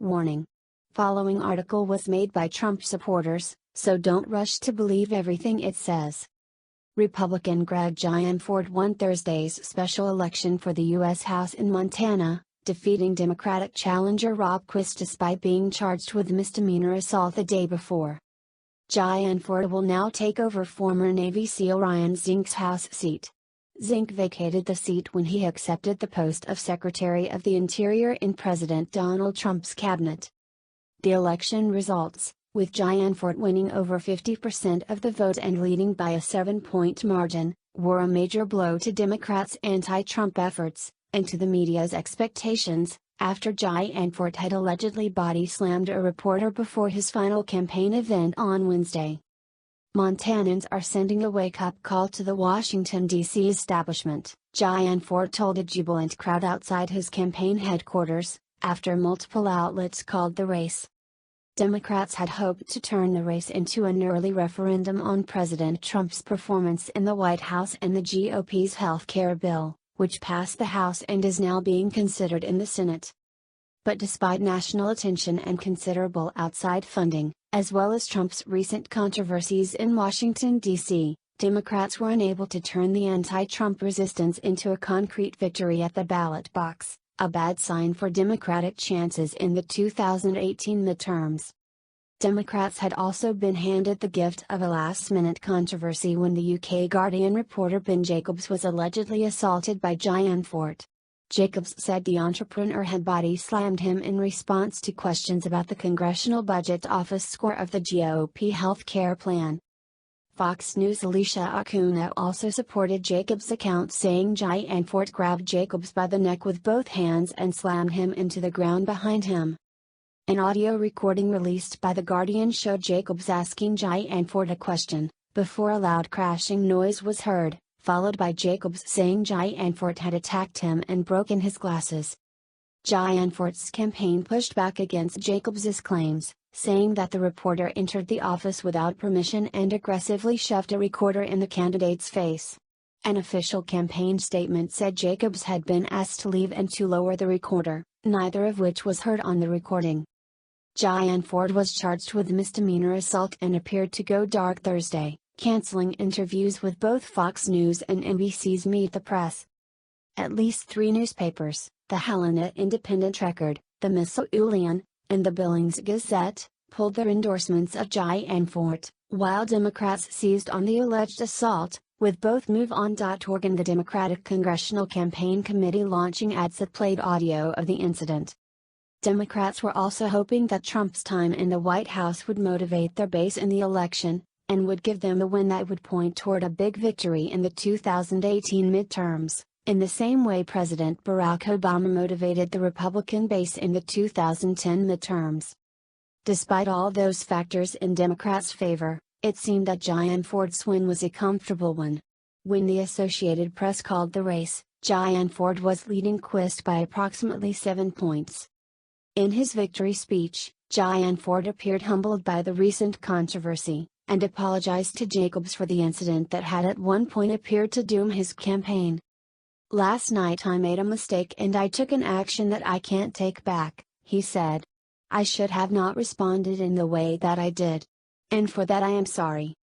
Warning. Following article was made by Trump supporters, so don't rush to believe everything it says. Republican Greg Gianforte won Thursday's special election for the U.S. House in Montana, defeating Democratic challenger Rob Quist despite being charged with misdemeanor assault the day before. Gianforte will now take over former Navy SEAL Ryan Zink's House seat. Zink vacated the seat when he accepted the post of Secretary of the Interior in President Donald Trump's cabinet. The election results, with Gianforte winning over 50% of the vote and leading by a 7-point margin, were a major blow to Democrats' anti-Trump efforts, and to the media's expectations, after Gianforte had allegedly body-slammed a reporter before his final campaign event on Wednesday. Montanans are sending a wake-up call to the Washington, D.C. establishment, Gianforte told a jubilant crowd outside his campaign headquarters, after multiple outlets called the race. Democrats had hoped to turn the race into an early referendum on President Trump's performance in the White House and the GOP's health care bill, which passed the House and is now being considered in the Senate. But despite national attention and considerable outside funding, as well as Trump's recent controversies in Washington, D.C., Democrats were unable to turn the anti-Trump resistance into a concrete victory at the ballot box, a bad sign for Democratic chances in the 2018 midterms. Democrats had also been handed the gift of a last-minute controversy when the UK Guardian reporter Ben Jacobs was allegedly assaulted by Gianforte. Jacobs said the entrepreneur had body-slammed him in response to questions about the Congressional Budget Office score of the GOP health care plan. Fox News' Alicia Acuna also supported Jacobs' account, saying Gianforte grabbed Jacobs by the neck with both hands and slammed him into the ground behind him. An audio recording released by The Guardian showed Jacobs asking Gianforte a question, before a loud crashing noise was heard, followed by Jacobs saying Gianforte had attacked him and broken his glasses. Gianforte's campaign pushed back against Jacobs' claims, saying that the reporter entered the office without permission and aggressively shoved a recorder in the candidate's face. An official campaign statement said Jacobs had been asked to leave and to lower the recorder, neither of which was heard on the recording. Gianforte was charged with misdemeanor assault and appeared to go dark Thursday, canceling interviews with both Fox News and NBC's Meet the Press. At least 3 newspapers, the Helena Independent Record, the Missoulian, and the Billings Gazette, pulled their endorsements of Gianforte, while Democrats seized on the alleged assault, with both MoveOn.org and the Democratic Congressional Campaign Committee launching ads that played audio of the incident. Democrats were also hoping that Trump's time in the White House would motivate their base in the election, and would give them a win that would point toward a big victory in the 2018 midterms, in the same way President Barack Obama motivated the Republican base in the 2010 midterms. Despite all those factors in Democrats' favor, it seemed that Gianforte's win was a comfortable one. When the Associated Press called the race, Gianforte was leading Quist by approximately 7 points. In his victory speech, Gianforte appeared humbled by the recent controversy, and apologized to Jacobs for the incident that had at one point appeared to doom his campaign. "Last night I made a mistake and I took an action that I can't take back," he said. "I should have not responded in the way that I did. And for that I am sorry."